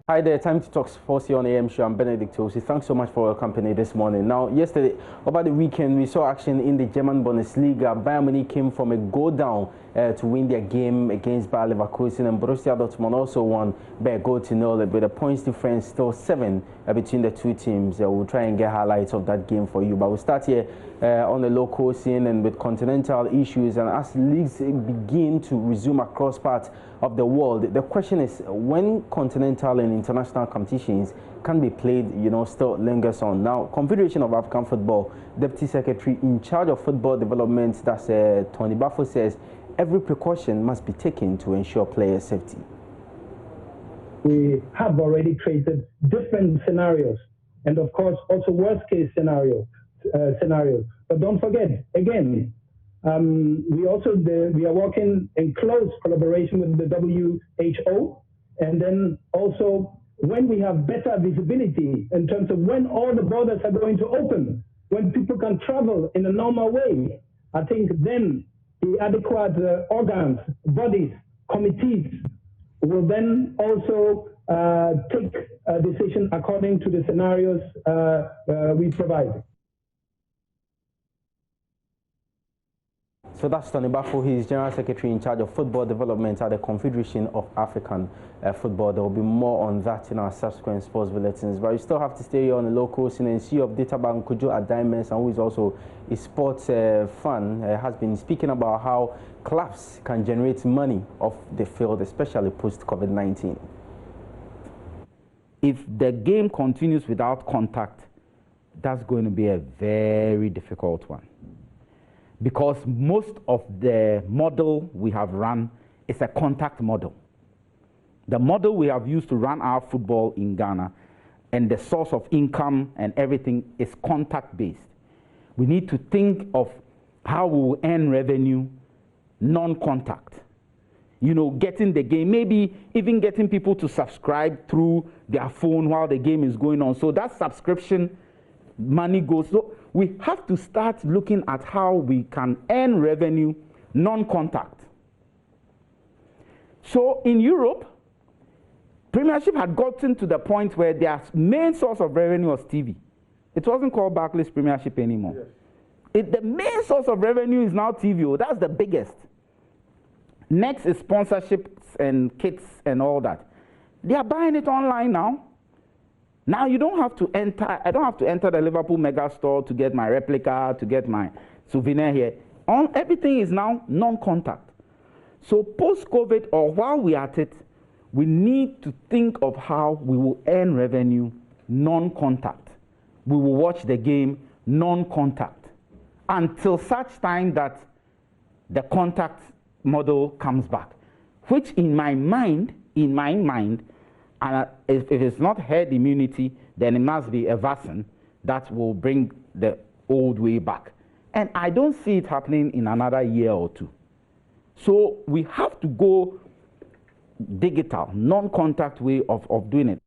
Hi there, time to talk sports here on AM show. I'm Benedict Osi. Thanks so much for your company this morning. Now, yesterday, over the weekend, we saw action in the German Bundesliga. Bayern Munich came from a goal down to win their game against Bayer Leverkusen, and Borussia Dortmund also won by a goal to nil, with the points difference still 7 between the two teams. We'll try and get highlights of that game for you, but we'll start here on the local scene and with continental issues. And as leagues begin to resume across parts of the world, the question is when continental and international competitions can be played, still lingers on. Now, Confederation of African Football Deputy Secretary in charge of football development, that's Tony Bafo, says every precaution must be taken to ensure player safety. We have already created different scenarios, and of course also worst case scenarios. But don't forget, again, we are working in close collaboration with the WHO, and then also when we have better visibility in terms of when all the borders are going to open, when people can travel in a normal way, I think then the adequate organs, bodies, committees will then also take a decision according to the scenarios we provide. So that's Tony Bafo. He's General Secretary in charge of football development at the Confederation of African Football. There will be more on that in our subsequent sports bulletins. But you still have to stay here on the local scene. And CEO of Databank Kojo Adaimes, and who is also a sports fan, has been speaking about how clubs can generate money off the field, especially post-COVID-19. If the game continues without contact, that's going to be a very difficult one, because most of the model we have run is a contact model. The model we have used to run our football in Ghana and the source of income and everything is contact-based. We need to think of how we will earn revenue non-contact. Getting the game, maybe even getting people to subscribe through their phone while the game is going on. So that subscription money goes. So we have to start looking at how we can earn revenue non-contact. So in Europe, Premiership had gotten to the point where their main source of revenue was TV. It wasn't called Barclays Premiership anymore. Yes. The main source of revenue is now TV. That's the biggest. Next is sponsorships and kits and all that. They are buying it online now. Now you don't have to enter, I don't have to enter the Liverpool mega store to get my replica, to get my souvenir here. Everything is now non-contact. So post-COVID, or while we are at it, we need to think of how we will earn revenue non-contact. We will watch the game non-contact until such time that the contact model comes back, which in my mind, and if it's not herd immunity, then it must be a vaccine that will bring the old way back. And I don't see it happening in another year or two. So we have to go digital, non-contact way of doing it.